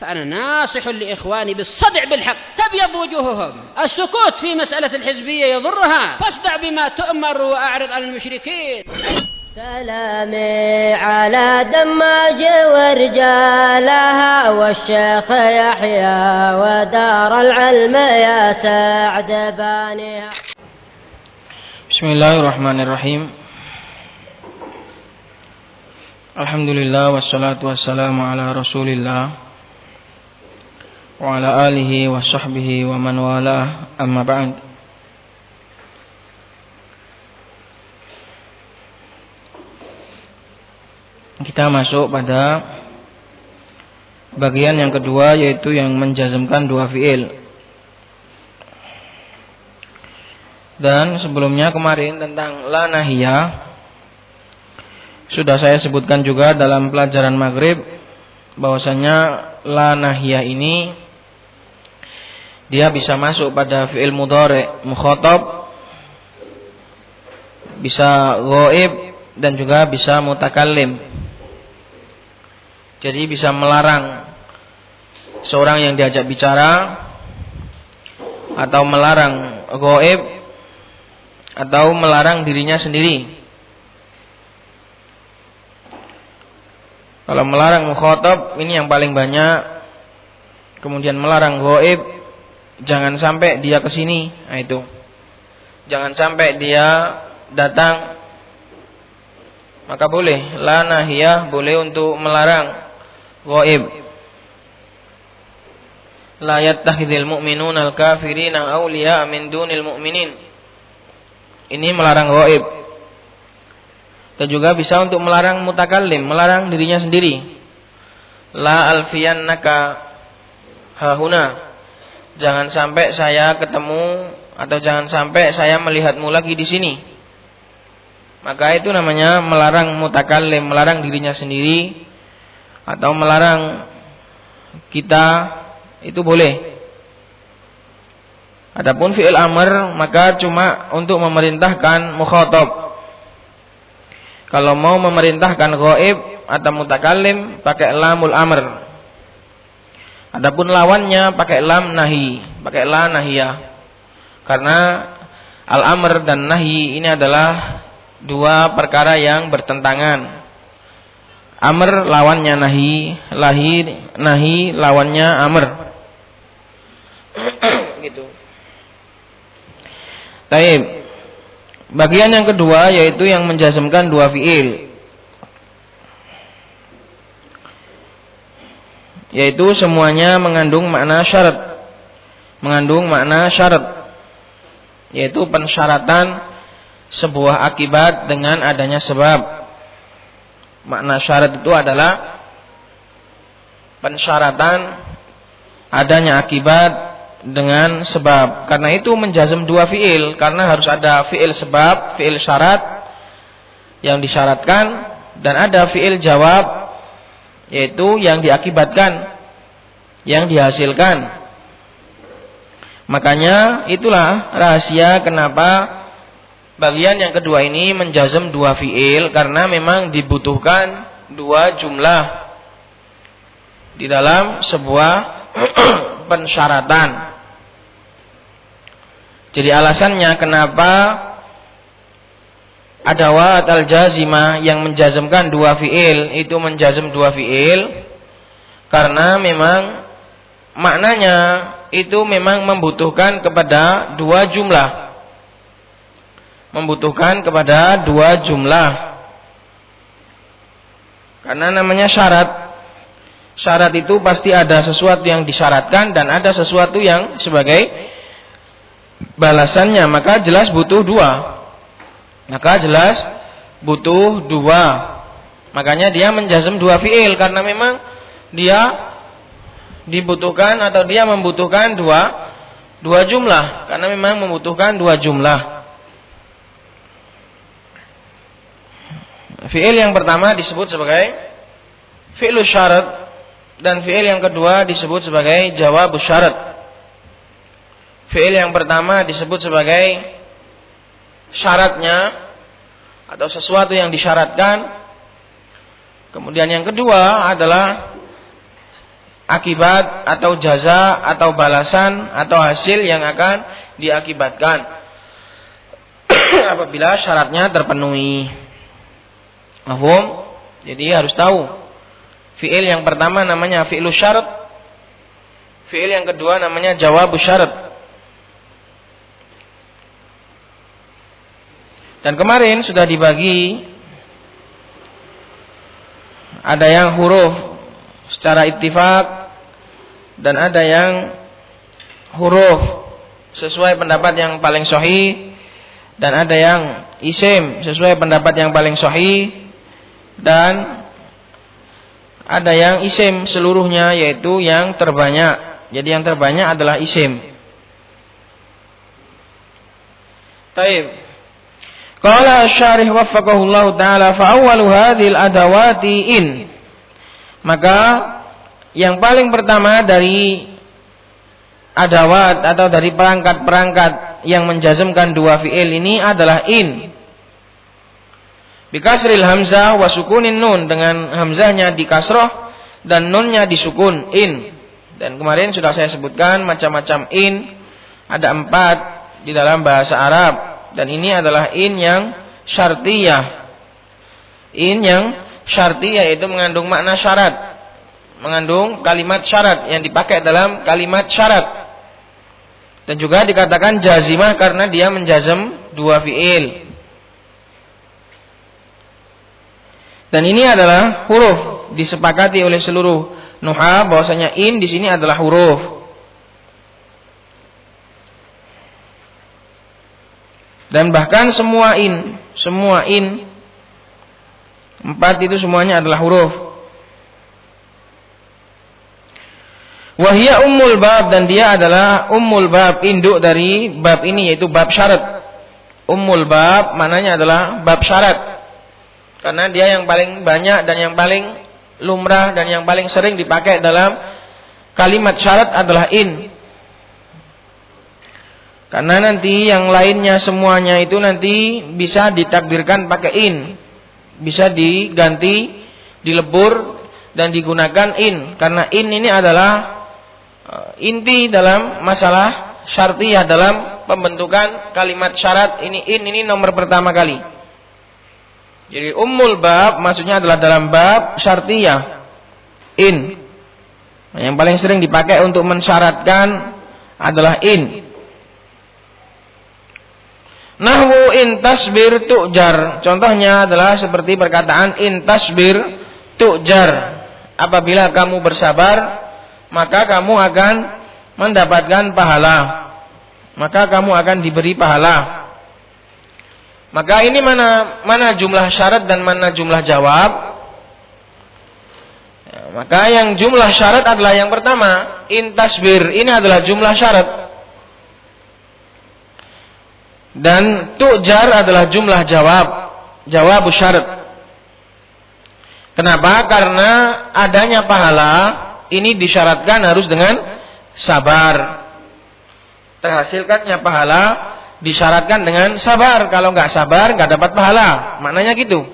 فأنا ناصح لإخواني بالصدع بالحق تبيض وجوههم. السكوت في مسألة الحزبية يضرها، فاصدع بما تؤمر وأعرض عن المشركين. سلامي على دماج ورجالها والشيخ يحيى ودار العلم يا سعد بانيها. Bismillahirrahmanirrahim. Alhamdulillah wassalatu wassalamu ala Rasulillah wa ala alihi wa sahbihi wa man wala, amma ba'd. Kita masuk pada bagian yang kedua, yaitu yang menjazmkan dua fiil. Dan sebelumnya kemarin tentang la nahiyah sudah saya sebutkan juga dalam pelajaran maghrib, bahwasanya la nahiyah ini dia bisa masuk pada fiil mudhari' mukhatab, bisa ghaib, dan juga bisa mutakallim. Jadi bisa melarang seorang yang diajak bicara, atau melarang ghaib, atau melarang dirinya sendiri. Kalau melarang mukhatab ini yang paling banyak. Kemudian melarang ghaib, jangan sampai dia kesini. Nah itu, jangan sampai dia datang. Maka boleh la nahiyah, boleh untuk melarang ghaib. La yattakhidhul mu'minuna al-kafirina awliya min dunil mu'minin. Ini melarang ghaib. Dan juga bisa untuk melarang mutakallim, melarang dirinya sendiri. La alfiyannaka hahuna. Jangan sampai saya ketemu, atau jangan sampai saya melihatmu lagi di sini. Maka itu namanya melarang mutakallim, melarang dirinya sendiri, atau melarang kita, itu boleh. Adapun fi'il amr maka cuma untuk memerintahkan mukhatab. Kalau mau memerintahkan ghaib atau mutakallim pakai lamul amr. Adapun lawannya pakai lam nahi, pakai la nahiyah. Karena al-amr dan nahi ini adalah dua perkara yang bertentangan. Amr lawannya nahi, nahi lawannya amr. Gitu. Taib. Bagian yang kedua yaitu yang menjazmkan dua fiil, yaitu semuanya mengandung makna syarat. Mengandung makna syarat, yaitu pensyaratan sebuah akibat dengan adanya sebab. Makna syarat itu adalah pensyaratan adanya akibat dengan sebab. Karena itu menjazm dua fiil, karena harus ada fiil sebab, fiil syarat yang disyaratkan, dan ada fiil jawab, yaitu yang diakibatkan, yang dihasilkan. Makanya itulah rahasia kenapa bagian yang kedua ini menjazm dua fiil, karena memang dibutuhkan dua jumlah di dalam sebuah pensyaratan. Jadi alasannya kenapa adawat al-jazimah yang menjazmkan dua fiil itu menjazm dua fiil, karena memang maknanya itu memang membutuhkan kepada dua jumlah. Membutuhkan kepada dua jumlah. Karena namanya syarat. Syarat itu pasti ada sesuatu yang disyaratkan dan ada sesuatu yang sebagai balasannya, maka jelas butuh dua. Makanya dia menjazm dua fiil, karena memang dia dibutuhkan atau dia membutuhkan dua jumlah, karena memang membutuhkan dua jumlah. Fiil yang pertama disebut sebagai fi'lus syarat, dan fiil yang kedua disebut sebagai jawabus syarat. Fiil yang pertama disebut sebagai syaratnya atau sesuatu yang disyaratkan. Kemudian yang kedua adalah akibat atau jaza atau balasan atau hasil yang akan diakibatkan apabila syaratnya terpenuhi. Mahfum? Jadi harus tahu fi'il yang pertama namanya fi'lu syarat, fi'il yang kedua namanya jawabu syarat. Dan kemarin sudah dibagi, ada yang huruf secara ittifaq dan ada yang huruf sesuai pendapat yang paling sahih, dan ada yang isim sesuai pendapat yang paling sahih, dan ada yang isim seluruhnya yaitu yang terbanyak. Jadi yang terbanyak adalah isim. Taib. Qala asy-syarih waffaqahullahu taala fa awwalu hadhil adawati in. Maka yang paling pertama dari adawat atau dari perangkat-perangkat yang menjazmkan dua fi'il ini adalah in. Bikasril hamzah wa sukunin nun, dengan hamzahnya dikasroh dan nunnya disukun, in. Dan kemarin sudah saya sebutkan macam-macam in, ada 4 di dalam bahasa Arab. Dan ini adalah in yang syartiyah. In yang syartiyah itu mengandung makna syarat, mengandung kalimat syarat yang dipakai dalam kalimat syarat. Dan juga dikatakan jazimah karena dia menjazm dua fi'il. Dan ini adalah huruf, disepakati oleh seluruh nuhah bahwasanya in di sini adalah huruf. Dan bahkan semua in 4 itu semuanya adalah huruf. Wahia ummul bab, dan dia adalah ummul bab, induk dari bab ini yaitu bab syarat. Ummul bab maknanya adalah bab syarat, karena dia yang paling banyak dan yang paling lumrah dan yang paling sering dipakai dalam kalimat syarat adalah in. Karena nanti yang lainnya semuanya itu nanti bisa ditakdirkan pakai in, bisa diganti, dilebur dan digunakan in. Karena in ini adalah inti dalam masalah syartiyah, dalam pembentukan kalimat syarat. Ini in ini nomor pertama kali. Jadi ummul bab maksudnya adalah dalam bab syartiyah, in. Yang paling sering dipakai untuk mensyaratkan adalah in. Nahwu in tasbir tu'jar. Contohnya adalah seperti perkataan in tasbir tu'jar. Apabila kamu bersabar, maka kamu akan mendapatkan pahala. Maka kamu akan diberi pahala. Maka ini mana jumlah syarat dan mana jumlah jawab? Ya, maka yang jumlah syarat adalah yang pertama, in tasbir. Ini adalah jumlah syarat. Dan tu'jar adalah jumlah jawab syarat. Kenapa? Karena adanya pahala ini disyaratkan harus dengan sabar. Terhasilkannya pahala disyaratkan dengan sabar. Kalau nggak sabar nggak dapat pahala. Maknanya gitu.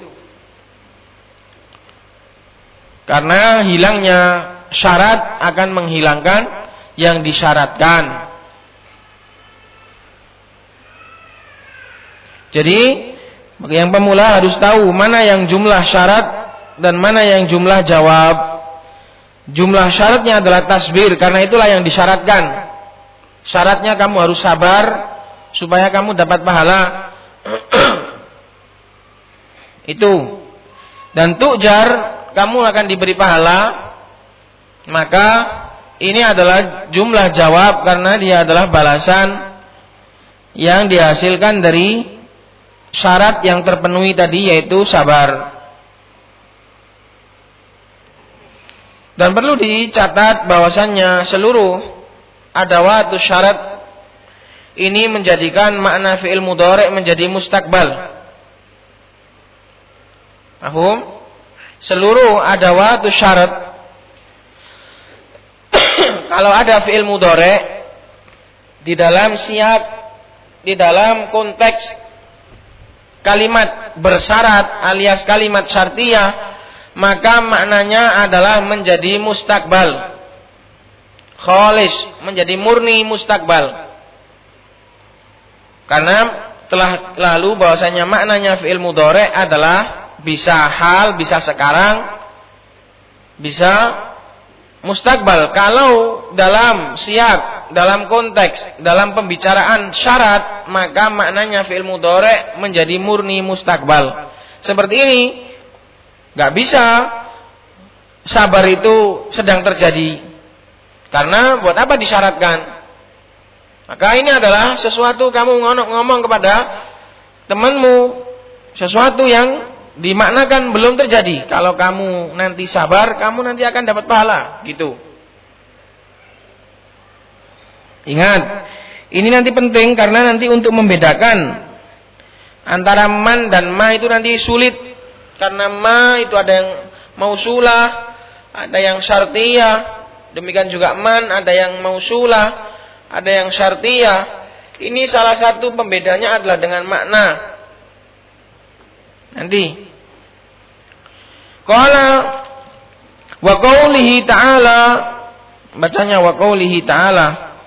Karena hilangnya syarat akan menghilangkan yang disyaratkan. Jadi yang pemula harus tahu mana yang jumlah syarat dan mana yang jumlah jawab. Jumlah syaratnya adalah tasbir, karena itulah yang disyaratkan. Syaratnya kamu harus sabar supaya kamu dapat pahala. Itu. Dan tu'jar, kamu akan diberi pahala. Maka ini adalah jumlah jawab, karena dia adalah balasan yang dihasilkan dari syarat yang terpenuhi tadi, yaitu sabar. Dan perlu dicatat bahwasannya seluruh adawatus syarat ini menjadikan makna fi'il mudhari' menjadi mustakbal. Paham? Seluruh adawatus syarat kalau ada fi'il mudhari' di dalam siap, di dalam konteks kalimat bersyarat alias kalimat syartiyah, maka maknanya adalah menjadi mustakbal. khalis, menjadi murni mustakbal. Karena telah lalu bahwasanya maknanya fi'il mudhari adalah bisa hal, bisa sekarang, bisa mustakbal. Kalau dalam siap, dalam konteks, dalam pembicaraan syarat, maka maknanya fi'il mudhari menjadi murni mustakbal. Seperti ini, nggak bisa sabar itu sedang terjadi. Karena buat apa disyaratkan? Maka ini adalah sesuatu kamu ngomong kepada temanmu, sesuatu yang dimaknakan belum terjadi. Kalau kamu nanti sabar, kamu nanti akan dapat pahala, gitu. Ingat, ini nanti penting karena nanti untuk membedakan antara man dan ma itu nanti sulit. Karena ma itu ada yang mausulah, ada yang syartiyah. Demikian juga man, ada yang mausulah, ada yang syartiyah. Ini salah satu pembedanya adalah dengan makna. Nanti qala wa qaulihi ta'ala, bacanya wa qaulihi ta'ala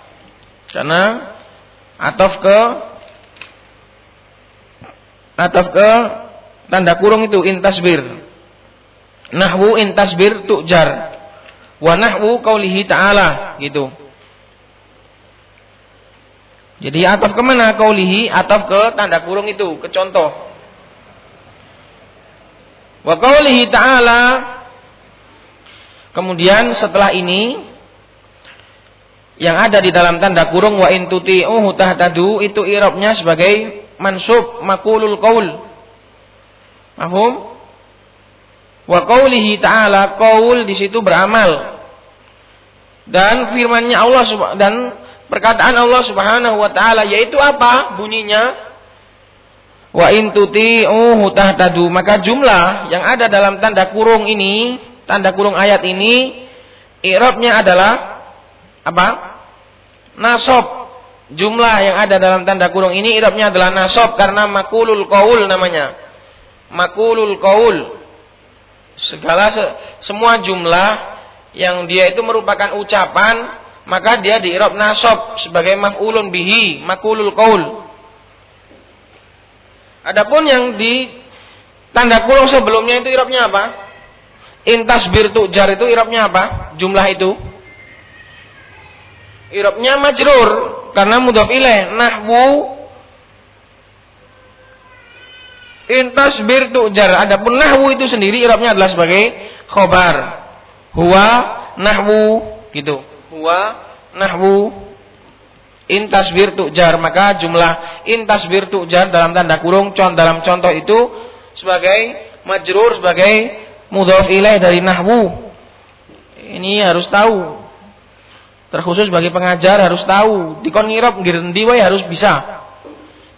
karena ataf ke tanda kurung itu intasbir. Nahwu intasbir tu'jar wa nahwu qaulihi ta'ala, gitu. Jadi ataf ke mana? Qaulihi, ataf ke tanda kurung itu, ke contoh. Wa qaulihi ta'ala, kemudian setelah ini yang ada di dalam tanda kurung wa in tuti'uhu tahtadu, itu i'rabnya sebagai mansub maqulul qaul. Paham? Wa qaulihi ta'ala, qaul di situ beramal. Dan firman-Nya Allah dan perkataan Allah Subhanahu wa taala yaitu apa? Bunyinya wa in tuti'uhu tahtadu, maka jumlah yang ada dalam tanda kurung ini, tanda kurung ayat ini, i'rabnya adalah apa? Nasab. Jumlah yang ada dalam tanda kurung ini i'rabnya adalah nasab karena maqulul qaul namanya. Maqulul qaul. Semua jumlah yang dia itu merupakan ucapan, maka dia di i'rab nasab sebagai maf'ulun bihi, maqulul qaul. Adapun yang di tanda kurung sebelumnya itu i'rabnya apa? Intasbir tu'jar itu i'rabnya apa? Jumlah itu i'rabnya majrur karena mudhaf ilaih. Nahwu intasbir tu'jar. Adapun nahwu itu sendiri i'rabnya adalah sebagai khobar. Huwa nahwu, gitu. Huwa nahwu intasbir tu'jar, maka jumlah intasbir tu'jar dalam tanda kurung dalam contoh itu sebagai majrur, sebagai mudhaf ilaih dari nahwu. Ini harus tahu. Terkhusus bagi pengajar harus tahu. Dikon ngirab ngendi wae harus bisa.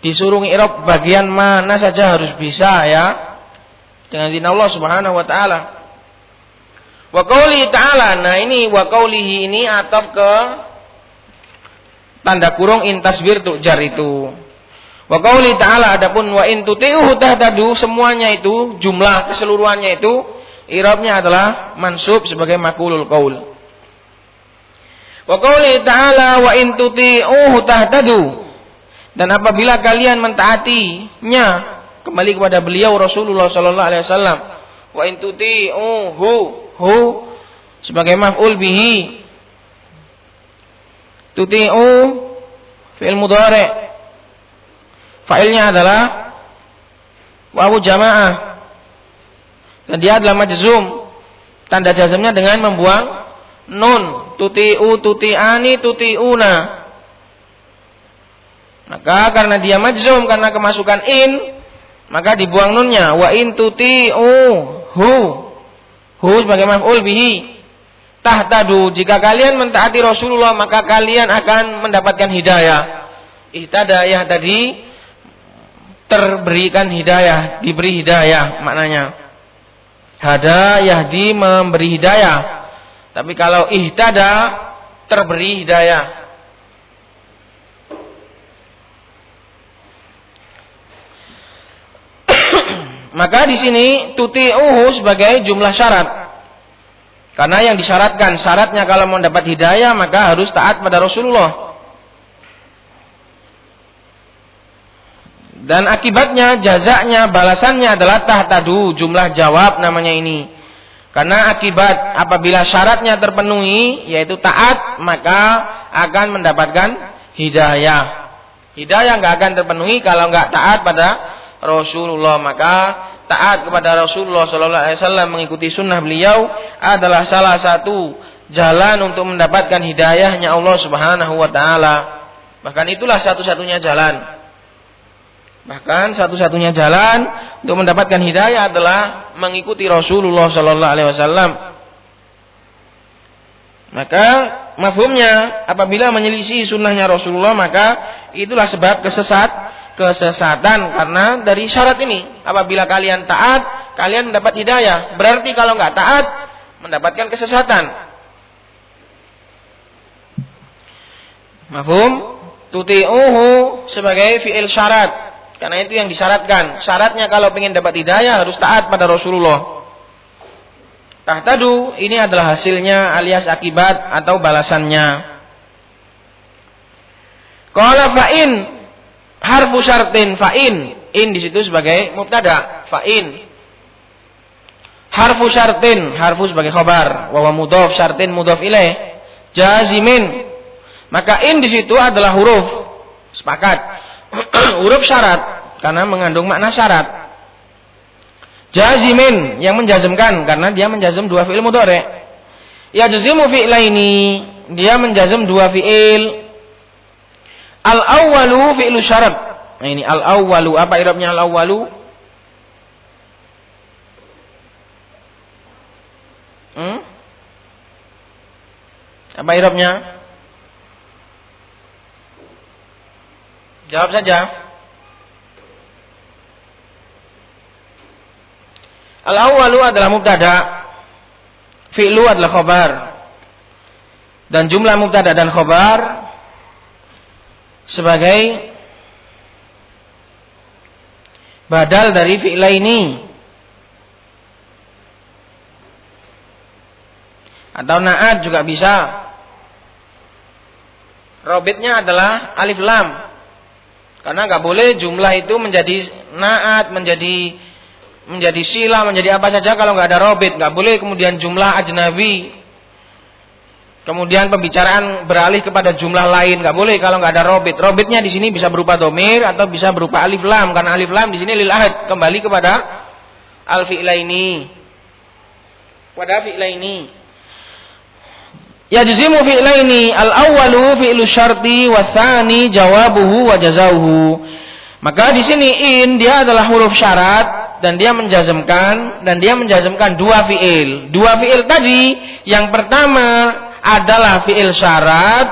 Disuruh ngirab bagian mana saja harus bisa, ya. Dengan izin Allah Subhanahu wa taala. Wa qaulihi ta'ala, nah ini wa qaulihi ini ataf ke tanda kurung intasbir tu'jar itu. Wa qaulihi ta'ala, adapun wa in tuti'uhu tahtadu, semuanya itu jumlah keseluruhannya itu i'rabnya adalah mansub sebagai maqulul qaul. Wa qaulihi ta'ala wa in tuti'uhu tahtadu, dan apabila kalian mentaatinya, kembali kepada beliau Rasulullah sallallahu alaihi wasallam, wa in tuti'uhu sebagai maf'ul bihi, tuti'u fi'il mudhari, fa'ilnya adalah wawu jamaah dan dia adalah majzum, tanda jazmnya dengan membuang nun. Tuti'u, tuti'ani, tuti'una, maka karena dia majzum karena kemasukan in, maka dibuang nunnya. Wa in tuti'uhu, sebagai maf'ul bihi. Tahtadu, jika kalian mentaati Rasulullah maka kalian akan mendapatkan hidayah. Ihtadayah tadi terberikan hidayah, diberi hidayah maknanya. Hada yahdi, memberi hidayah. Tapi kalau ihtada, terberi hidayah. Maka di sini tuti'uhu sebagai jumlah syarat. Karena yang disyaratkan, syaratnya kalau mau dapat hidayah maka harus taat pada Rasulullah. Dan akibatnya, jazaknya, balasannya adalah tahtadu, jumlah jawab namanya ini. Karena akibat apabila syaratnya terpenuhi, yaitu taat, maka akan mendapatkan hidayah. Hidayah nggak akan terpenuhi kalau nggak taat pada Rasulullah. Maka taat kepada Rasulullah SAW, mengikuti sunnah beliau adalah salah satu jalan untuk mendapatkan hidayahnya Allah Subhanahu wa Ta'ala. Bahkan itulah satu-satunya jalan. Bahkan satu-satunya jalan untuk mendapatkan hidayah adalah mengikuti Rasulullah SAW. Maka mafhumnya, apabila menyelisih sunnahnya Rasulullah, maka itulah sebab kesesatan. Karena dari syarat ini, apabila kalian taat, kalian mendapat hidayah. Berarti kalau nggak taat, mendapatkan kesesatan. Mafhum? Tuti'uhu sebagai fi'il syarat. Karena itu yang disyaratkan. Syaratnya kalau ingin dapat hidayah harus taat pada Rasulullah. Tahtadu ini adalah hasilnya alias akibat atau balasannya. Qala fa'in harfu syartin, fa'in, in di situ sebagai mubtada, fa'in. Harfu syartin, harfu sebagai khabar, wa mudhaf, syartin mudhaf ilaih, jazimin. Maka in di situ adalah huruf, sepakat. Huruf syarat karena mengandung makna syarat. Jazimin yang menjazmkan karena dia menjazm dua fi'il mudhari'. Yajzimu fi'laini, dia menjazm dua fi'il. Al-awwalu fi'lu syarat. Nah ini al-awwalu, apa i'rabnya al-awwalu? Apa i'rabnya? Jawab saja. Al-awwalu adalah mubtada, fi'lu adalah khabar. Dan jumlah mubtada dan khabar sebagai badal dari fi'laini. Atau na'at juga bisa. Robitnya adalah alif lam. Karena nggak boleh jumlah itu menjadi na'at, menjadi sila, menjadi apa saja kalau nggak ada robit. Nggak boleh kemudian jumlah ajnabi. Kemudian pembicaraan beralih kepada jumlah lain, nggak boleh kalau nggak ada robit. Robitnya di sini bisa berupa domir atau bisa berupa alif lam. Karena alif lam di sini lil ahad, kembali kepada al fi'laini. Pada fi'laini. Yajzimu fi'laini, al-awwalu fi'lu syarti wa tsani jawabuhu wa jazauhu. Maka di sini in dia adalah huruf syarat dan dia menjazmkan dua fi'il. Dua fi'il tadi, yang pertama adalah fi'il syarat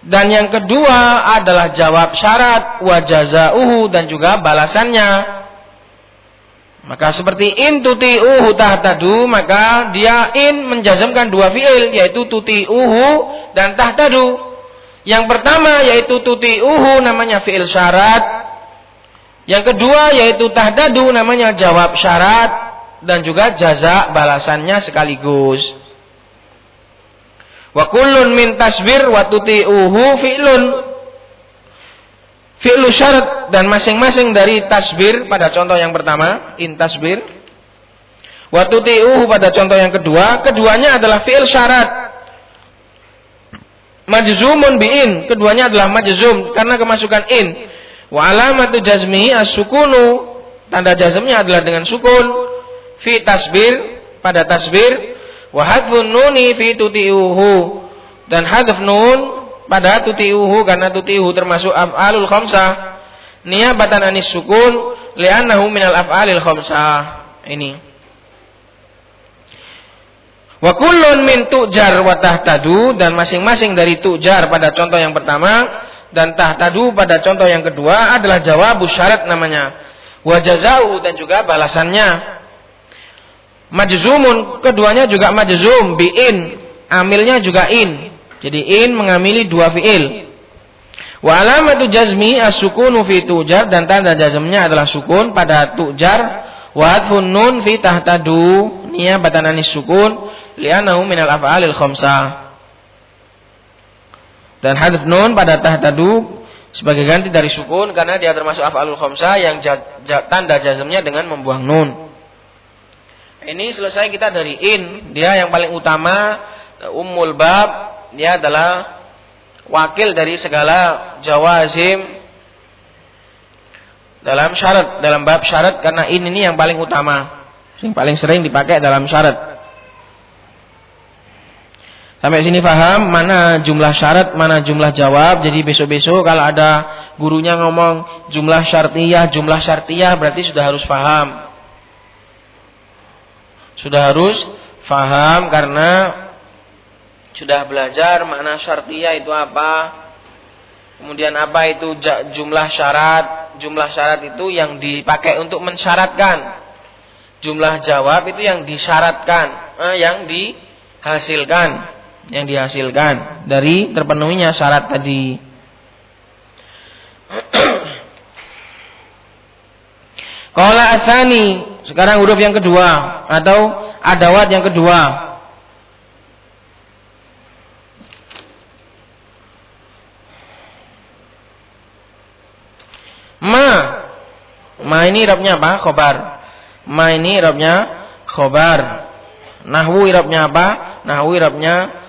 dan yang kedua adalah jawab syarat wa jazauhu dan juga balasannya. Maka seperti in tuti'uhu tahtadu, maka dia in menjazmkan dua fi'il, yaitu tuti'uhu dan tahtadu. Yang pertama yaitu tuti'uhu namanya fi'il syarat. Yang kedua yaitu tahtadu namanya jawab syarat dan juga jaza balasannya sekaligus. Wa kullun min tasbir wa tuti'uhu fi'lun. Fi'lu syarat dan masing-masing dari tasbir pada contoh yang pertama, in tasbir. Wa tuti'uhu pada contoh yang kedua, keduanya adalah fi'il syarat. Majzumun bi'in, keduanya adalah majzum karena kemasukan in. Wa alamatu jazmihi as-sukunu, tanda jazmnya adalah dengan sukun. Fi tasbir pada tasbir, wa hadfun nuni fi tuti'uhu, dan hadf nun pada tuti'uhu karena tuti'uhu termasuk af'alul khamsah niyabatan anis sukun li'annahu minal af'alil khamsah. Ini wa kullun min tu'jar wa tahtadu, dan masing-masing dari tu'jar pada contoh yang pertama dan tahtadu pada contoh yang kedua adalah jawabus syarat namanya, wa jazau dan juga balasannya. Majzumun, keduanya juga majzum bi'in, amilnya juga in. Jadi in mengamili dua fi'il. Wa alamatu jazmi as-sukunu fi tujar, dan tanda jazmnya adalah sukun pada tujar. Wa hadfun nun fi tahtadu niyabatan anis sukun li'annahu minal af'alil khamsah. Dan hadf nun pada tahtadu sebagai ganti dari sukun karena dia termasuk af'alul khamsah yang tanda jazmnya dengan membuang nun. Ini selesai kita dari in, dia yang paling utama, ummul bab, dia adalah wakil dari segala jawazim dalam syarat, dalam bab syarat, karena in ini yang paling utama, yang paling sering dipakai dalam syarat. Sampai sini paham mana jumlah syarat, mana jumlah jawab. Jadi besok-besok kalau ada gurunya ngomong jumlah syartiyah berarti sudah harus paham. Sudah harus paham karena sudah belajar makna syartiyah itu apa. Kemudian apa itu jumlah syarat. Jumlah syarat itu yang dipakai untuk mensyaratkan. Jumlah jawab itu yang disyaratkan, yang dihasilkan. Yang dihasilkan dari terpenuhinya syarat tadi. Qala atsani, sekarang huruf yang kedua atau adawat yang kedua. Ma ini i'rabnya apa? Khobar. Ma ini i'rabnya khobar. Nahwu i'rabnya apa? Nahwu i'rabnya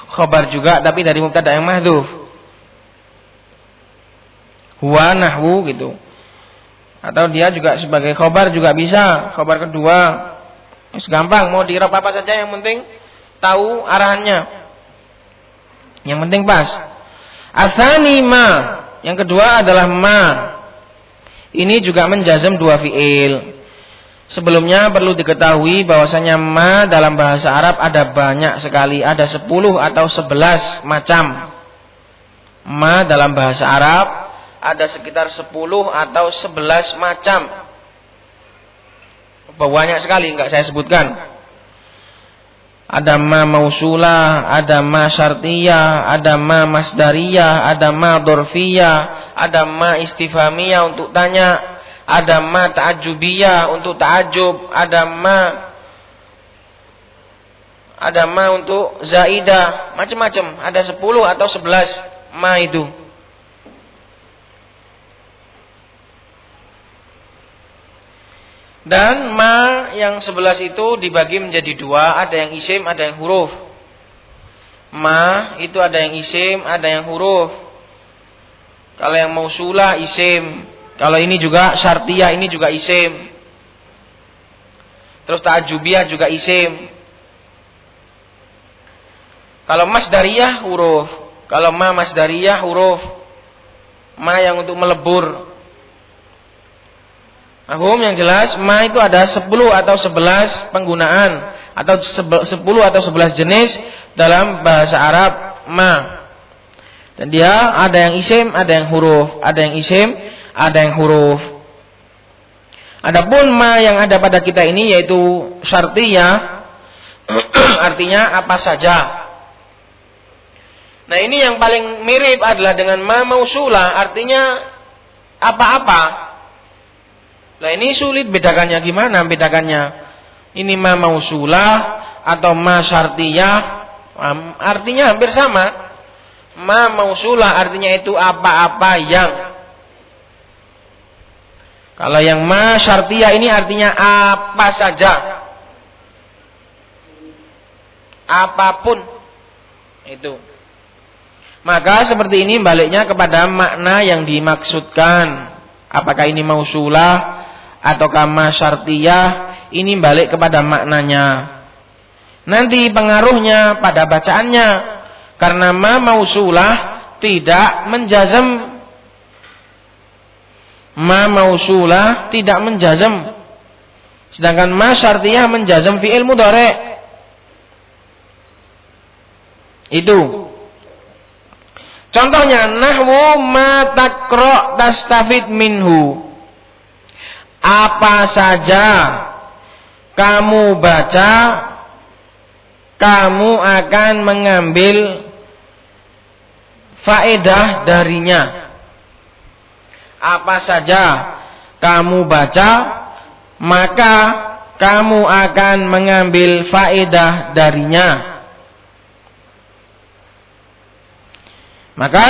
khobar juga tapi dari mubtada yang mahdhuf. Huwa nahwu gitu. Atau dia juga sebagai khobar juga bisa, khobar kedua. Gampang, mau di-i'rab apa saja yang penting tahu arahannya. Yang penting pas. Asani ma, yang kedua adalah ma. Ini juga menjazm dua fiil. Sebelumnya perlu diketahui bahwasanya ma dalam bahasa Arab ada banyak sekali, ada 10 atau 11 macam. Ma dalam bahasa Arab ada sekitar 10 atau 11 macam. Banyak sekali, enggak saya sebutkan. Ada ma mausulah, ada ma syartiyah, ada ma masdariyah, ada ma dzarfiyah, ada ma istifhamiyah untuk tanya, ada ma ta'ajjubiyah untuk ta'ajjub, ada ma untuk zaidah, macam-macam, ada 10 atau 11 ma itu. Dan ma yang 11 itu dibagi menjadi dua, ada yang isim, ada yang huruf. Ma itu ada yang isim, ada yang huruf. Kalau yang mausulah isim, kalau ini juga syartiyah, ini juga isim. Terus ta'ajjubiyah juga isim. Kalau masdariyah huruf. Kalau ma masdariyah huruf. Ma yang untuk melebur. Yang jelas ma itu ada 10 atau 11 penggunaan atau 10 atau 11 jenis dalam bahasa Arab ma. Dan dia ada yang isim, ada yang huruf, ada yang isim, ada yang huruf. Adapun ma yang ada pada kita ini yaitu syartiyah, artinya apa saja. Nah, ini yang paling mirip adalah dengan ma mausulah, artinya apa-apa. Nah, ini sulit bedakannya, gimana bedakannya? Ini ma mausulah atau ma syartiyah, artinya hampir sama. Ma mausulah artinya itu apa-apa yang. Kalau yang ma syartiyah ini artinya apa saja. Apapun. Itu. Maka seperti ini baliknya kepada makna yang dimaksudkan. Apakah ini mausulah ataukah ma syartiyah, ini balik kepada maknanya. Nanti pengaruhnya pada bacaannya. Karena ma mausulah tidak menjazm. Ma mausulah tidak menjazm. Sedangkan ma syartiyah menjazm fi'il mudhari'. Itu. Contohnya nahwu ma taqra tastafid minhu. Apa saja kamu baca, kamu akan mengambil faedah darinya. Apa saja kamu baca, maka kamu akan mengambil faedah darinya. Maka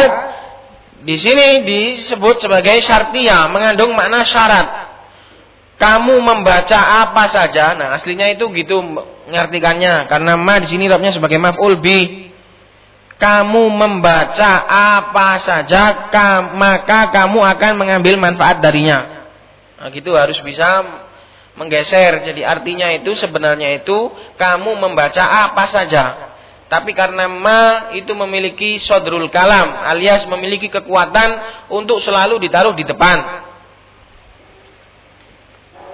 di sini disebut sebagai syartiyah, mengandung makna syarat. Kamu membaca apa saja. Nah, aslinya itu gitu mengartikannya, karena ma di sini robnya sebagai maf'ul bi. Kamu membaca apa saja, maka kamu akan mengambil manfaat darinya. Nah, gitu harus bisa menggeser. Jadi artinya itu sebenarnya itu kamu membaca apa saja. Tapi karena ma itu memiliki sodrul kalam, alias memiliki kekuatan untuk selalu ditaruh di depan.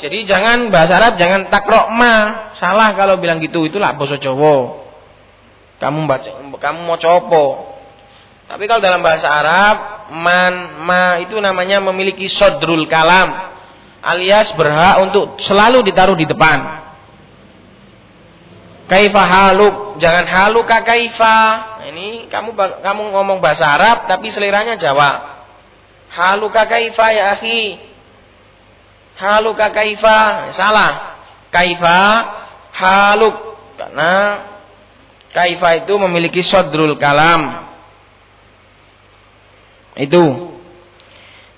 Jadi jangan bahasa Arab jangan takrok ma. Salah kalau bilang gitu, itulah bahasa Jawa. Kamu mau copo. Tapi kalau dalam bahasa Arab ma itu namanya memiliki sodrul kalam, alias berhak untuk selalu ditaruh di depan. Kaifa haluk, jangan haluka kaifa. Nah, ini kamu ngomong bahasa Arab tapi seliranya Jawa. Haluka kaifa ya akhi. Haluka kaifa, salah. Kaifa haluk, karena kaifa itu memiliki sodrul kalam. Itu.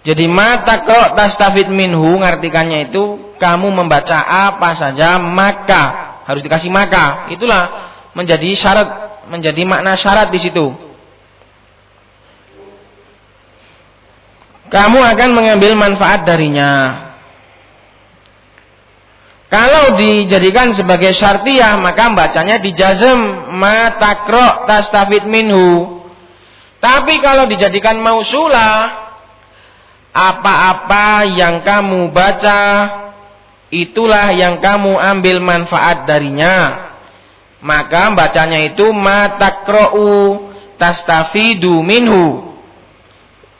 Jadi mata kok tastafid minhu, ngartikannya itu kamu membaca apa saja maka harus dikasih maka. Itulah menjadi syarat, menjadi makna syarat di situ. Kamu akan mengambil manfaat darinya. Kalau dijadikan sebagai syartiyah, maka bacanya dijazm ma takro tastafid minhu. Tapi kalau dijadikan mausulah, apa-apa yang kamu baca itulah yang kamu ambil manfaat darinya. Maka bacanya itu ma takra'u tastafidu minhu.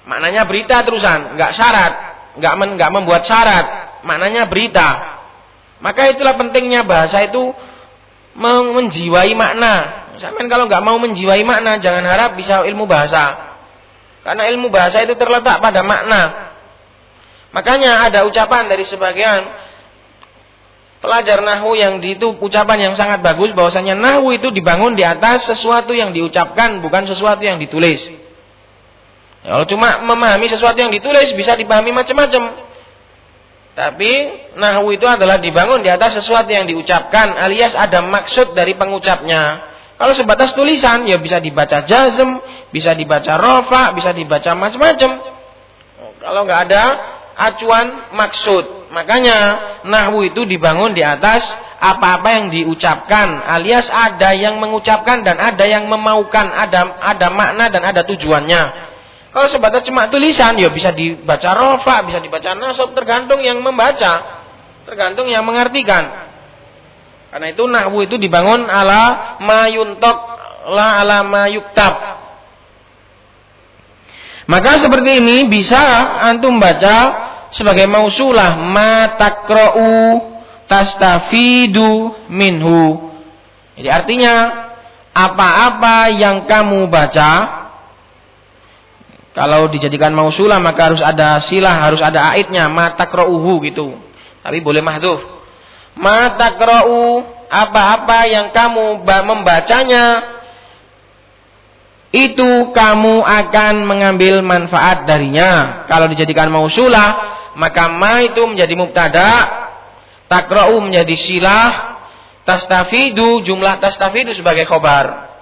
Maknanya berita terusan, enggak syarat, enggak membuat syarat. Maknanya berita. Maka itulah pentingnya bahasa itu menjiwai makna. Sampai kalau nggak mau menjiwai makna, jangan harap bisa ilmu bahasa. Karena ilmu bahasa itu terletak pada makna. Makanya ada ucapan dari sebagian pelajar nahwu yang itu ucapan yang sangat bagus, bahwasanya nahwu itu dibangun di atas sesuatu yang diucapkan, bukan sesuatu yang ditulis. Kalau cuma memahami sesuatu yang ditulis bisa dipahami macam-macam. Tapi nahwu itu adalah dibangun di atas sesuatu yang diucapkan, alias ada maksud dari pengucapnya. Kalau sebatas tulisan ya bisa dibaca jazm, bisa dibaca rofa, bisa dibaca macam-macam. Kalau nggak ada acuan maksud, makanya nahwu itu dibangun di atas apa-apa yang diucapkan, alias ada yang mengucapkan dan ada yang memaukan, ada makna dan ada tujuannya. Kalau sebatas cuma tulisan, ya bisa dibaca rofa, bisa dibaca nasab, tergantung yang membaca, tergantung yang mengartikan. Karena itu nahwu itu dibangun ala mayuntok, la ala mayuktab. Maka seperti ini bisa antum baca sebagai mausulah ma takra'u tastafidu minhu. Jadi artinya apa-apa yang kamu baca. Kalau dijadikan mausulah maka harus ada silah, harus ada aidnya, ma takra'uhu gitu. Tapi boleh mahdhuf. Ma takra'u, apa-apa yang kamu membacanya, itu kamu akan mengambil manfaat darinya. Kalau dijadikan mausulah, maka ma itu menjadi mubtada, takra'u menjadi silah, tastafidu, jumlah tastafidu sebagai khobar.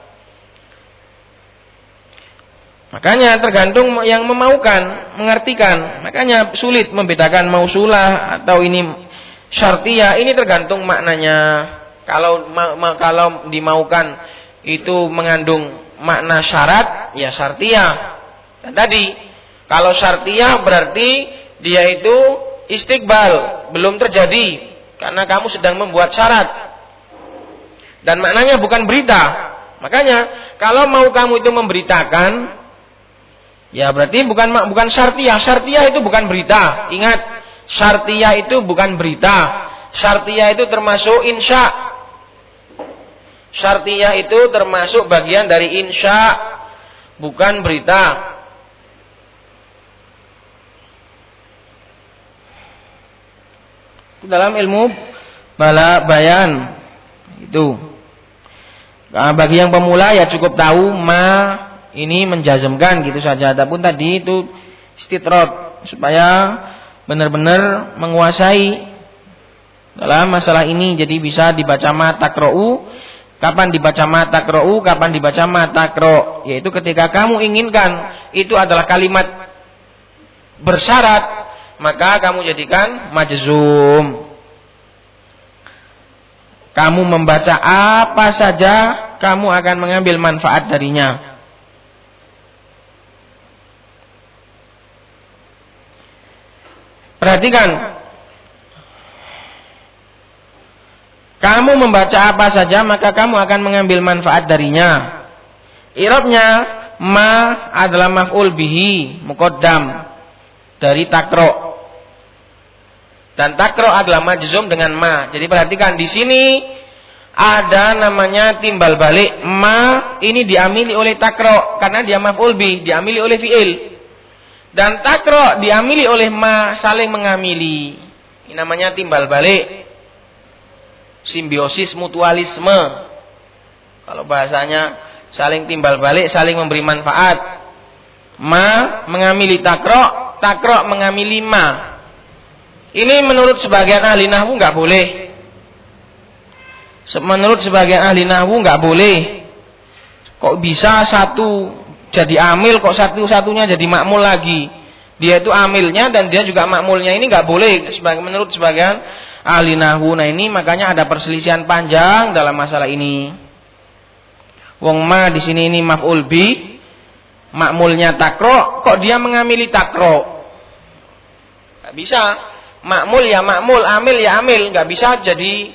Makanya tergantung yang memaukan, mengartikan. Makanya sulit membedakan mausulah atau ini syartiyah. Ini tergantung maknanya. Kalau dimaukan itu mengandung makna syarat, ya syartiyah. Dan tadi kalau syartiyah berarti dia itu istiqbal, belum terjadi karena kamu sedang membuat syarat. Dan maknanya bukan berita. Makanya kalau mau kamu itu memberitakan, ya berarti bukan syartiyah. Syartiyah itu bukan berita. Ingat, syartiyah itu bukan berita. Syartiyah itu termasuk insya. Syartiyah itu termasuk bagian dari insya, bukan berita. Dalam ilmu bayan. Itu. Nah, bagi yang pemula ya cukup tahu ma ini menjazmkan gitu saja. Adapun tadi itu istitrad supaya benar-benar menguasai dalam masalah ini. Jadi bisa dibaca ma takra'u, kapan dibaca ma takra'u, kapan dibaca ma takra', yaitu ketika kamu inginkan itu adalah kalimat bersyarat, maka kamu jadikan majzum. Kamu membaca apa saja, kamu akan mengambil manfaat darinya. Perhatikan. Kamu membaca apa saja, maka kamu akan mengambil manfaat darinya. I'rabnya ma adalah maf'ul bihi muqaddam dari takro. Dan takro adalah majzum dengan ma. Jadi perhatikan di sini ada namanya timbal balik. Ma ini diamili oleh takro karena dia maf'ul bih, diamili oleh fi'il. Dan takro diamili oleh ma, saling mengamili. Ini namanya timbal balik. Simbiosis mutualisme. Kalau bahasanya saling timbal balik, saling memberi manfaat. Ma mengamili takro, takro mengamili ma. Ini menurut sebagian ahli nahwu nggak boleh. Menurut sebagian ahli nahwu nggak boleh. Kok bisa satu jadi amil, kok satu-satunya jadi makmul lagi? Dia itu amilnya dan dia juga makmulnya, ini nggak boleh. Menurut sebagian ahli nahwu. Nah ini makanya ada perselisihan panjang dalam masalah ini. Wong ma di sini ini maf'ul bi, makmulnya takro, kok dia mengamili takro? Nggak bisa. Makmul ya makmul, amil ya amil, nggak bisa jadi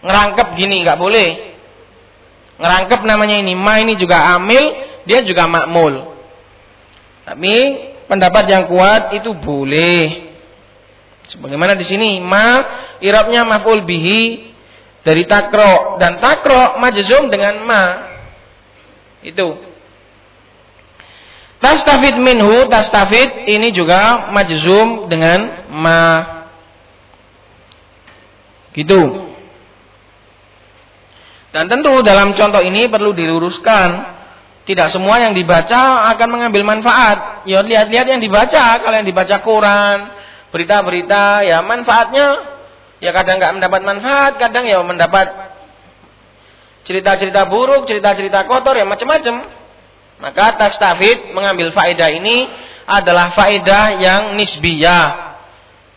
ngerangkep gini, nggak boleh. Ngerangkep namanya ini. Ma ini juga amil, dia juga makmul. Tapi pendapat yang kuat itu boleh. Sebagaimana di sini ma i'rabnya maf'ul bihi dari takro, dan takro majzum dengan ma. Itu. Tastafid minhu, tastafid ini juga majzum dengan ma. Gitu. Dan tentu dalam contoh ini perlu diluruskan, tidak semua yang dibaca akan mengambil manfaat. Ya lihat-lihat yang dibaca. Kalau yang dibaca Quran, berita-berita, ya manfaatnya ya kadang nggak mendapat manfaat, kadang ya mendapat cerita-cerita buruk, cerita-cerita kotor, ya macam-macam. Maka tastafid mengambil faedah ini adalah faedah yang nisbiyah.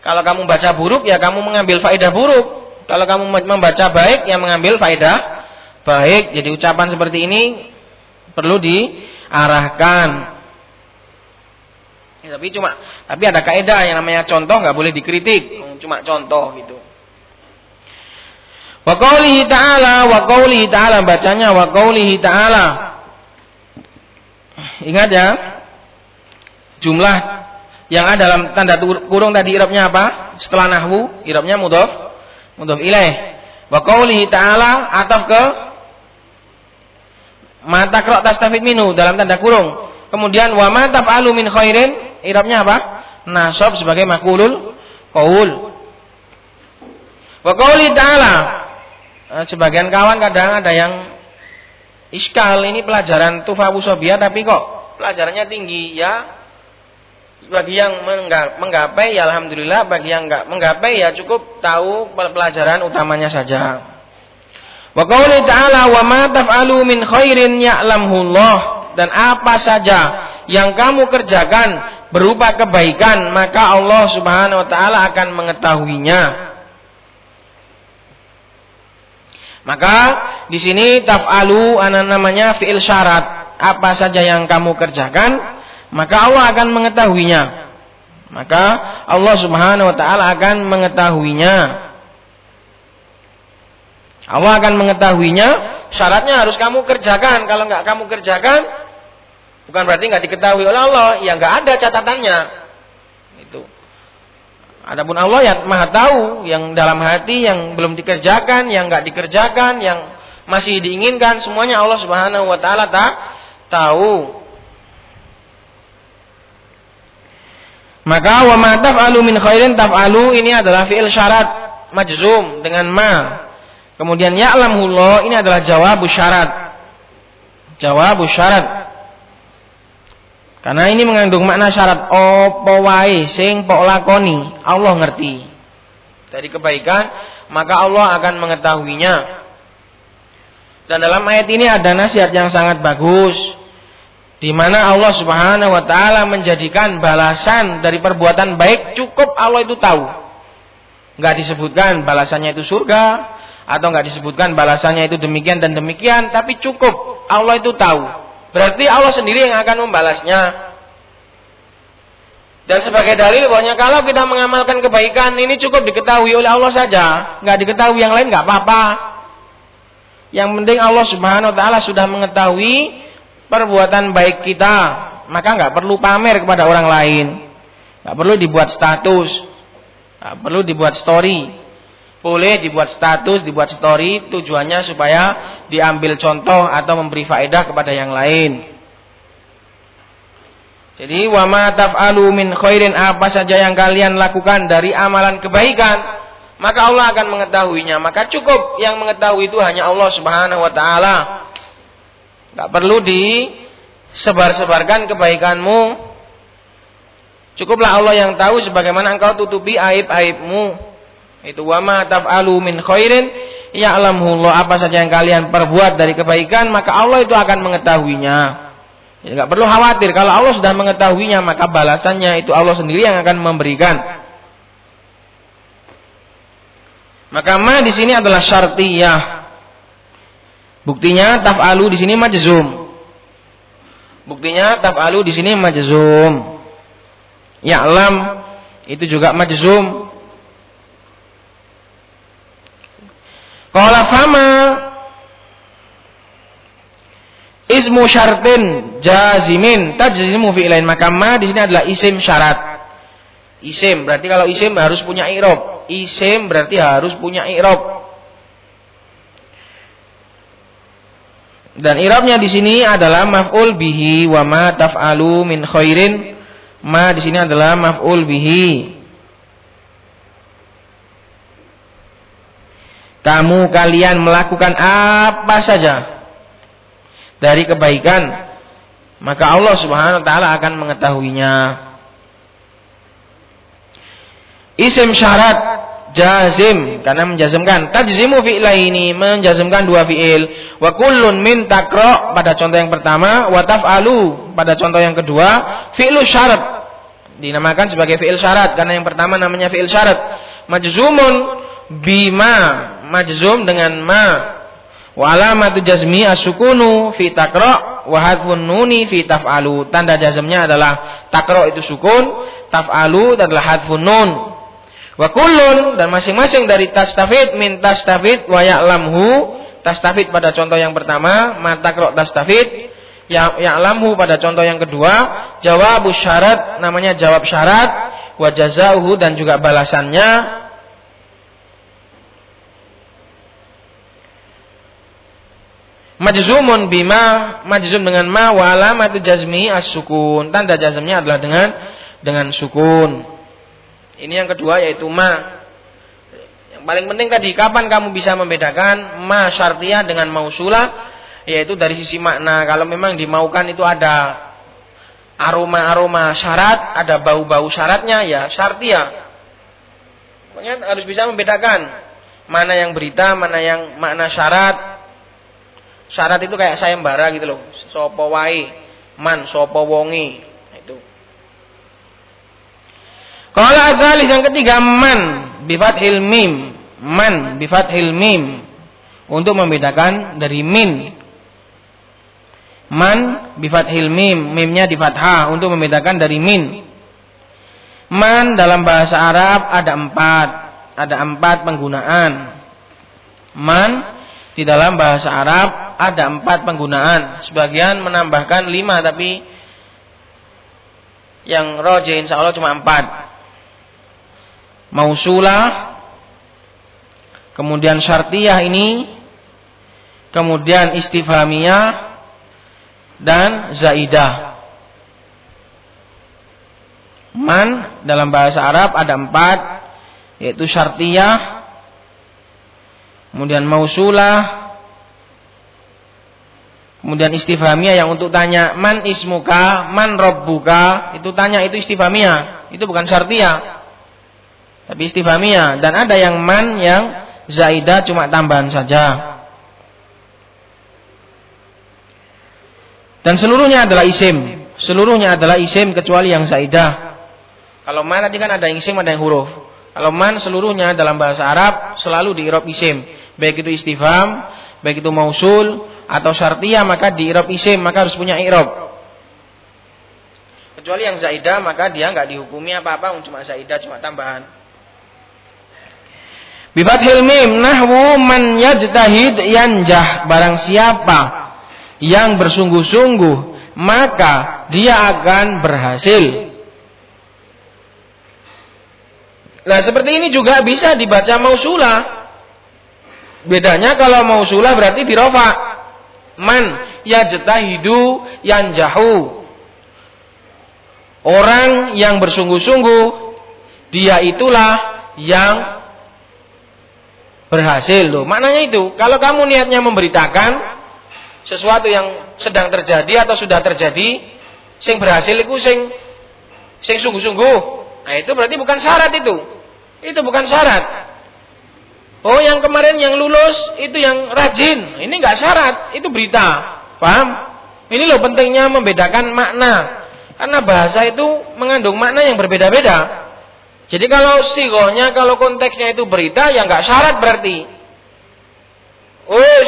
Kalau kamu baca buruk, ya kamu mengambil faedah buruk. Kalau kamu membaca baik, ya mengambil faedah baik. Jadi ucapan seperti ini perlu diarahkan. Ya, tapi ada kaidah yang namanya contoh nggak boleh dikritik, cuma contoh gitu. Wa qaulihi ta'ala, bacanya wa qaulihi ta'ala. Ingat ya, jumlah yang ada dalam tanda kurung tadi i'rabnya apa? Setelah nahwu, i'rabnya mudhaf ilaih. Wa qaulihi ta'ala ataf ke ma taqra tastafid minhu dalam tanda kurung. Kemudian wa ma taf'alu min khairin, i'rabnya apa? Nasab sebagai maqulul qaul. Wa qaulihi ta'ala, sebagian kawan kadang ada yang iskal, ini pelajaran tufa wusobiyah tapi kok pelajarannya tinggi ya. Bagi yang menggapai ya alhamdulillah, bagi yang enggak menggapai ya cukup tahu pelajaran utamanya saja. Wa qouli ta'ala wa ma taf'alu min khairin ya'lamhullah, dan apa saja yang kamu kerjakan berupa kebaikan maka Allah Subhanahu wa taala akan mengetahuinya. Maka di sini taf'alu namanya fi'il syarat. Apa saja yang kamu kerjakan, maka Allah akan mengetahuinya. Maka Allah Subhanahu wa taala akan mengetahuinya. Allah akan mengetahuinya, syaratnya harus kamu kerjakan. Kalau enggak kamu kerjakan, bukan berarti enggak diketahui oleh Allah, ya enggak ada catatannya. Itu. Adapun Allah yang Maha tahu yang dalam hati, yang belum dikerjakan, yang enggak dikerjakan, yang masih diinginkan, semuanya Allah Subhanahu wa taala tahu. Maka wa ma taf'alu min khairin, taf'alu ini adalah fi'il syarat. majzum dengan ma. Kemudian ya'lamullah ini adalah jawabus syarat. Jawabus syarat. Karena ini mengandung makna syarat. Apa wae sing pok lakoni, Allah ngerti. Dari kebaikan, maka Allah akan mengetahuinya. Dan dalam ayat ini ada nasihat yang sangat bagus, di mana Allah Subhanahu wa taala menjadikan balasan dari perbuatan baik cukup Allah itu tahu. Enggak disebutkan balasannya itu surga, atau enggak disebutkan balasannya itu demikian dan demikian, tapi cukup Allah itu tahu. Berarti Allah sendiri yang akan membalasnya. Dan sebagai dalil bahwasanya kalau kita mengamalkan kebaikan ini cukup diketahui oleh Allah saja, enggak diketahui yang lain enggak apa-apa. Yang penting Allah Subhanahu wa taala sudah mengetahui perbuatan baik kita, maka enggak perlu pamer kepada orang lain. Enggak perlu dibuat status, enggak perlu dibuat story. Boleh dibuat status, dibuat story, tujuannya supaya diambil contoh atau memberi faedah kepada yang lain. Jadi wa ma taf'alu min khairin, apa saja yang kalian lakukan dari amalan kebaikan, maka Allah akan mengetahuinya. Maka cukup yang mengetahui itu hanya Allah Subhanahu wa taala. Enggak perlu disebar-sebarkan kebaikanmu. Cukuplah Allah yang tahu sebagaimana engkau tutupi aib-aibmu. Itu wa ma taf'alu min khairin ya'lamuhu, apa saja yang kalian perbuat dari kebaikan maka Allah itu akan mengetahuinya. Jadi enggak perlu khawatir, kalau Allah sudah mengetahuinya maka balasannya itu Allah sendiri yang akan memberikan. Maka ma di sini adalah syartiyah. Buktinya taf'alu di sini majzum. Buktinya taf'alu di sini majzum. Ya'lam itu juga majzum. Qala fama ismu syartin jazimin tajzimu fi'lain, maka ma di sini adalah isim syarat. Isim berarti kalau isim harus punya i'rab. Isim berarti harus punya i'rab. Dan i'rabnya di sini adalah maf'ul bihi, wa ma taf'alu min khairin. Ma di sini adalah maf'ul bihi. Kamu kalian melakukan apa saja dari kebaikan, maka Allah Subhanahu wa taala akan mengetahuinya. Isim syarat jazim karena menjazmkan, tajzimu fi'laini menjazmkan dua fi'il, wa kullun min taqra pada contoh yang pertama, wa taf'alu pada contoh yang kedua, fi'lu syarat dinamakan sebagai fi'il syarat karena yang pertama namanya fi'il syarat. Majzumun bima, majzum dengan ma, wa alamatu jazmi as-sukunu fi taqra wa hadfun nuni fi taf'alu. Tanda jazmnya adalah taqra itu sukun, taf'alu adalah hadfun nun. Wa kullun dan masing-masing dari tastafid min tastafid wa ya'lamhu, tastafid pada contoh yang pertama, ma taqra tastafid, ya'lamhu pada contoh yang kedua, jawabus syarat namanya jawab syarat, wa jazaohu dan juga balasannya. Majzumun bima, majzum dengan ma, wa alamatu jazmi as-sukun, tanda jazmnya adalah dengan sukun. Ini yang kedua yaitu ma. Yang paling penting tadi, kapan kamu bisa membedakan ma syartiyah dengan mausulah, yaitu dari sisi makna. Kalau memang dimaukan itu ada aroma-aroma syarat, ada bau-bau syaratnya, ya syartiyah. Pokoknya harus bisa membedakan mana yang berita, mana yang makna syarat. Syarat itu kayak sayembara gitu loh. Sopo wae, man sopo wongi. Itu. Kalau adzalis yang ketiga, man bifathil mim. Man bifathil mim. Untuk membedakan dari min. Man bifathil mim. Mimnya di fathah untuk membedakan dari min. Man dalam bahasa Arab ada empat. Ada empat penggunaan. Man di dalam bahasa Arab ada empat penggunaan. Sebagian menambahkan 5, tapi yang rajih insya Allah cuma 4. Mausulah, kemudian syartiyah ini, kemudian istifhamiyah, dan zaidah. Man dalam bahasa Arab ada 4, yaitu syartiyah, kemudian mausulah, kemudian istifhamiyah yang untuk tanya man ismuka, man rabbuka, itu tanya, itu istifhamiyah, itu bukan syartiyah tapi istifhamiyah. Dan ada yang man yang zaidah, cuma tambahan saja. Dan seluruhnya adalah isim. Seluruhnya adalah isim kecuali yang zaidah. Kalau man tadi kan ada yang isim, ada yang huruf. Kalau man seluruhnya dalam bahasa Arab selalu di i'rab isim. Baik itu istifham, baik itu mausul atau syartiyah, maka di i'rab isim, maka harus punya i'rab. Kecuali yang zaidah, maka dia enggak dihukumi apa-apa, cuma zaidah, cuma tambahan. Bi fathil mim nahwu man yajtahid yanjah, barang siapa yang bersungguh-sungguh maka dia akan berhasil. Nah, seperti ini juga bisa dibaca mausulah. Bedanya kalau mausulah berarti dirofa. Man yajtahidu yanjahu, orang yang bersungguh-sungguh dia itulah yang berhasil. Loh, maknanya itu, kalau kamu niatnya memberitakan sesuatu yang sedang terjadi atau sudah terjadi, sing berhasil itu sing sungguh-sungguh. Nah, itu berarti bukan syarat itu. Itu bukan syarat. Oh, yang kemarin yang lulus itu yang rajin. Ini enggak syarat, itu berita. Paham? Ini loh pentingnya membedakan makna. Karena bahasa itu mengandung makna yang berbeda-beda. Jadi kalau sigohnya, kalau konteksnya itu berita, ya enggak syarat berarti. Oh,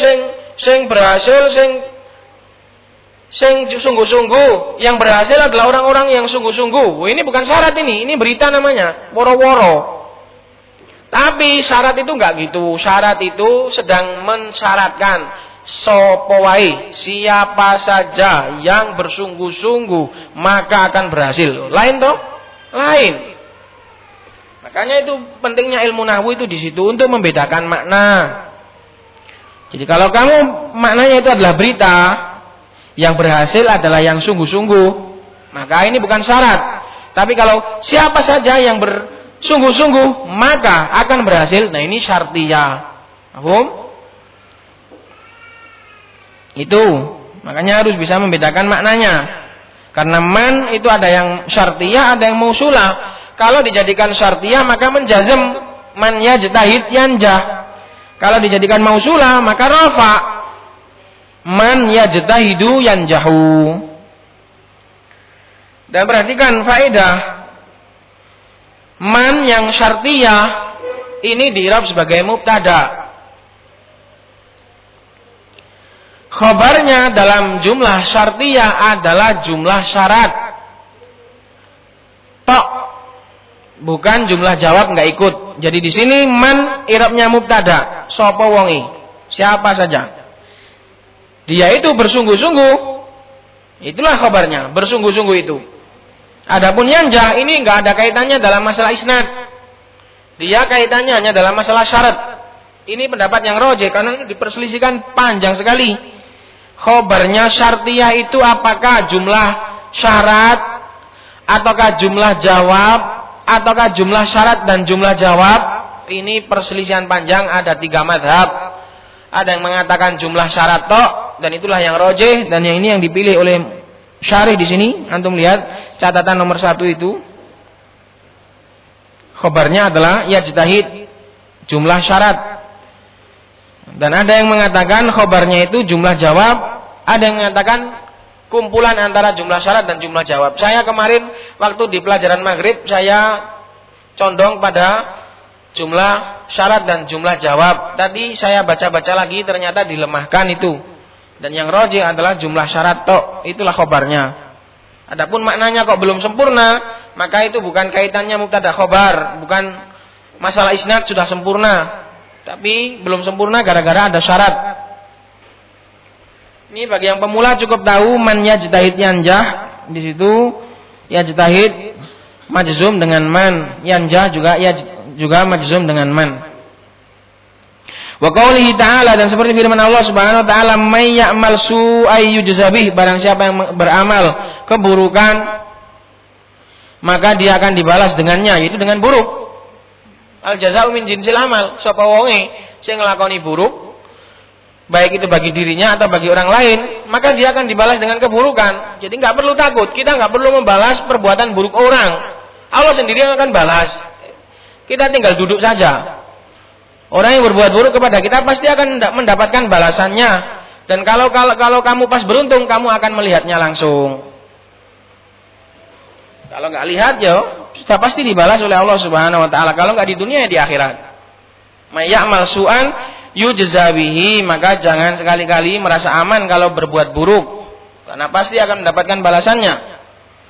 sing berhasil, sing sungguh-sungguh. Yang berhasil adalah orang-orang yang sungguh-sungguh. Oh, ini bukan syarat ini berita namanya, woro-woro. Tapi syarat itu enggak gitu. Syarat itu sedang mensyaratkan sapa wae, siapa saja yang bersungguh-sungguh maka akan berhasil. Lain toh? Lain. Makanya itu pentingnya ilmu nahwu itu di situ untuk membedakan makna. Jadi kalau kamu maknanya itu adalah berita, yang berhasil adalah yang sungguh-sungguh, maka ini bukan syarat. Tapi kalau siapa saja yang bersungguh-sungguh maka akan berhasil, nah ini syartiyah. Paham? Itu makanya harus bisa membedakan maknanya. Karena man itu ada yang syartiyah, ada yang mausulah. Kalau dijadikan syartiyah maka menjazm man yajtahid yanjah. Kalau dijadikan mausulah maka rafa man yajtahidu yanjahu. Dan perhatikan faedah, man yang syartiyah ini di'rab sebagai mubtada. Khabarnya dalam jumlah syartiyah adalah jumlah syarat. Tok, bukan jumlah jawab, enggak ikut. Jadi di sini man i'rabnya mubtada, sapa wonge, siapa saja. Dia itu bersungguh-sungguh, itulah khabarnya, bersungguh-sungguh itu. Adapun yanjah ini enggak ada kaitannya dalam masalah isnad. Dia kaitannya hanya dalam masalah syarat. Ini pendapat yang rojih karena diperselisihkan panjang sekali. Khabarnya syartiyah itu apakah jumlah syarat ataukah jumlah jawab ataukah jumlah syarat dan jumlah jawab? Ini perselisihan panjang, ada 3 mazhab. Ada yang mengatakan jumlah syarat tok, dan itulah yang rojih, dan yang ini yang dipilih oleh syarih di sini. Antum lihat catatan nomor 1 itu. Khabarnya adalah yajtahid, jumlah syarat. Dan ada yang mengatakan khabarnya itu jumlah jawab, ada yang mengatakan kumpulan antara jumlah syarat dan jumlah jawab. Saya kemarin waktu di pelajaran maghrib saya condong pada jumlah syarat dan jumlah jawab. Tadi saya baca-baca lagi ternyata dilemahkan itu. Dan yang rajih adalah jumlah syarat tok, itulah khabarnya. Adapun maknanya kok belum sempurna, maka itu bukan kaitannya mubtada khabar, bukan masalah isnad sudah sempurna. Tapi belum sempurna gara-gara ada syarat. Ini bagi yang pemula cukup tahu man yajtahid yanjah. Di situ yajtahid majzum dengan man, yanjah juga majzum dengan man. Wa qaulihi ta'ala, dan seperti firman Allah Subhanahu wa taala, may ya'mal su'ay yujza bih, barang siapa yang beramal keburukan maka dia akan dibalas dengannya, yaitu dengan buruk. Al jazaa'u min jinsil amal. Sapa wonge sing nglakoni buruk, baik itu bagi dirinya atau bagi orang lain, maka dia akan dibalas dengan keburukan. Jadi nggak perlu takut, kita nggak perlu membalas perbuatan buruk orang. Allah sendiri yang akan balas. Kita tinggal duduk saja. Orang yang berbuat buruk kepada kita pasti akan mendapatkan balasannya. Dan kalau kamu pas beruntung, kamu akan melihatnya langsung. Kalau nggak lihat, sudah pasti dibalas oleh Allah Subhanahu Wa Taala. Kalau nggak di dunia, ya di akhirat. Mayyamal su'an yujza bihi, maka jangan sekali-kali merasa aman kalau berbuat buruk, karena pasti akan mendapatkan balasannya.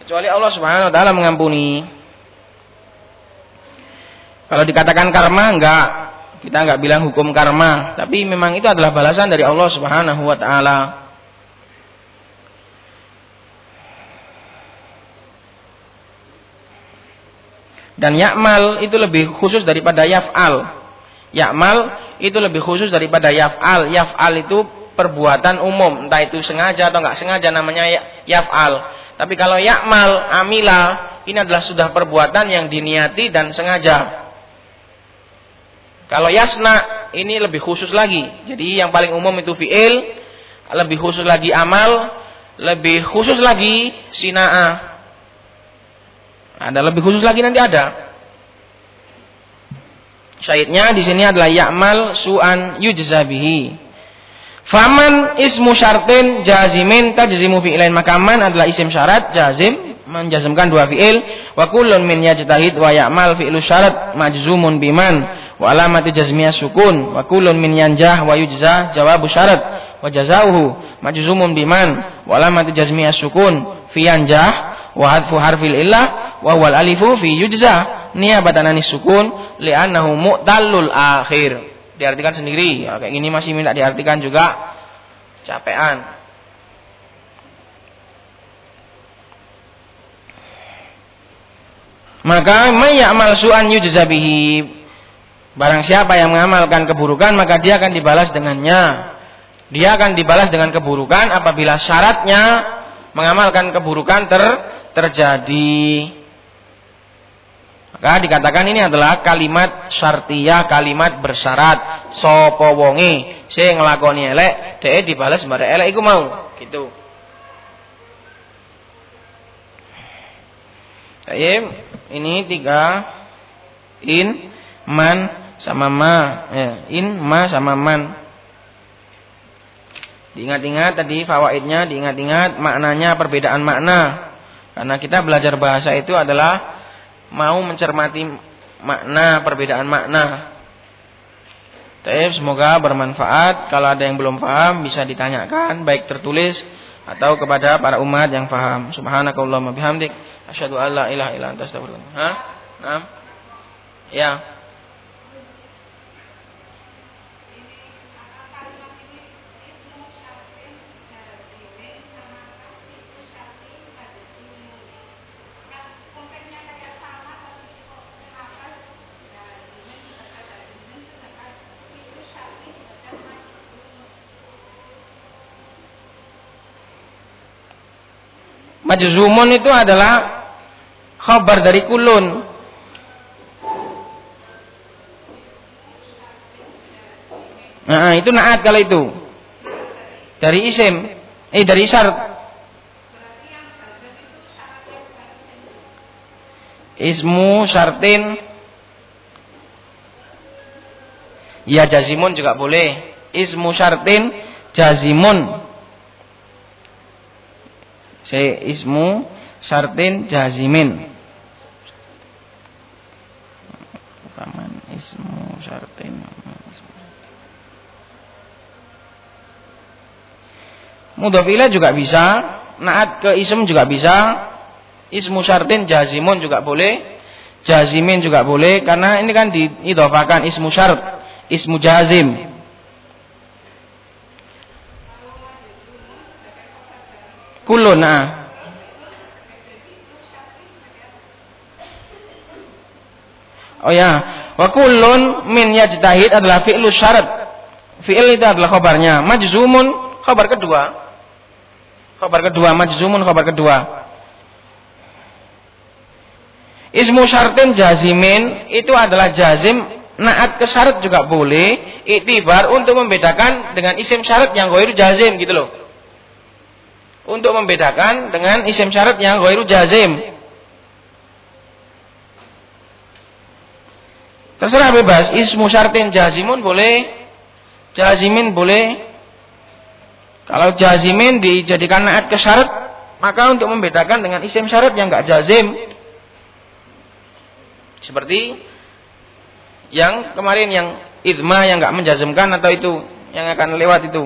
Kecuali Allah Subhanahu Wa Taala mengampuni. Kalau dikatakan karma, enggak. Kita enggak bilang hukum karma, tapi memang itu adalah balasan dari Allah Subhanahu Wa Taala. Dan ya'mal itu lebih khusus daripada yaf'al. Ya'mal itu lebih khusus daripada yaf'al. Yaf'al itu perbuatan umum, entah itu sengaja atau enggak sengaja, namanya yaf'al. Tapi kalau ya'mal, amila, ini adalah sudah perbuatan yang diniati dan sengaja. Kalau yasna, ini lebih khusus lagi. Jadi yang paling umum itu fi'il, lebih khusus lagi amal, lebih khusus lagi sina'ah. Ada lebih khusus lagi, nanti ada. Syahidnya di sini adalah ya'mal su'an yujza bihi. Faman ismu syartin jazimin tajzimu fi'lain, maka man adalah isim syarat jazim, menjazmkan dua fi'il. Wa kullun min yajtahid wa ya'mal fi'lu syarat majzumun biman wa alamati jazmiyah sukun. Wa kullun min yanjah wa yujza jawabu syarat wa jazauhu majzumun biman wa alamati jazmiyah sukun fi yanjah wa hadfu harfil illah wa huwal alifu fi yujza niyabatan anis sukun li'annahu mu'tallul akhir. Diartikan sendiri, ya, kayak gini masih minta diartikan juga, capean. Maka may ya'mal su'an yujza bihi, barang siapa yang mengamalkan keburukan maka dia akan dibalas dengannya. Dia akan dibalas dengan keburukan apabila syaratnya mengamalkan keburukan terjadi. Maka dikatakan ini adalah kalimat syartiyah, kalimat bersyarat. Sapa wonge sing nglakoni elek, dhek dibalas bareng elek iku mau, gitu. Baik, ini 3 in, man sama ma, in, ma sama man. Diingat-ingat tadi fawaidnya, diingat-ingat maknanya, perbedaan makna. Karena kita belajar bahasa itu adalah mau mencermati makna, perbedaan makna. Semoga bermanfaat. Kalau ada yang belum paham bisa ditanyakan, baik tertulis atau kepada para umat yang paham. Subhanakallahumma bihamdik, asyhadu an la ilaha illa anta astaghfiruka. Nah. Ya. Majzumun itu adalah khabar dari kulun. Nah, itu naat kalau itu. Dari isim, dari syarat. Ismu syartin. Ya jazimun juga boleh. Ismu syartin jazimun. Ismu syartin jazimin. Paman ismu syartin. Mudhof ilaih juga bisa, naat ke ism juga bisa. Ismu syartin jazimun juga boleh, jazimin juga boleh, karena ini kan diidhofakan ismu syart, ismu jazim. Kulun, Oh ya, wa kullun min yajtahid adalah fi'lu syarat. Fi'il itu adalah khabarnya. Majzumun khabar kedua. Khabar kedua, majzumun khabar kedua. Ismu syartin jazimin itu adalah jazim naat ke syarat juga boleh, iktibar untuk membedakan dengan isim syarat yang ghairu jazim gitu loh. Untuk membedakan dengan isim syarat yang ghairu jazim. Terserah bebas, ismu syartin jazimun boleh, jazimin boleh. Kalau jazimin dijadikan naat ke syarat, maka untuk membedakan dengan isim syarat yang enggak jazim. Seperti yang kemarin yang idma yang enggak menjazmkan atau itu yang akan lewat itu.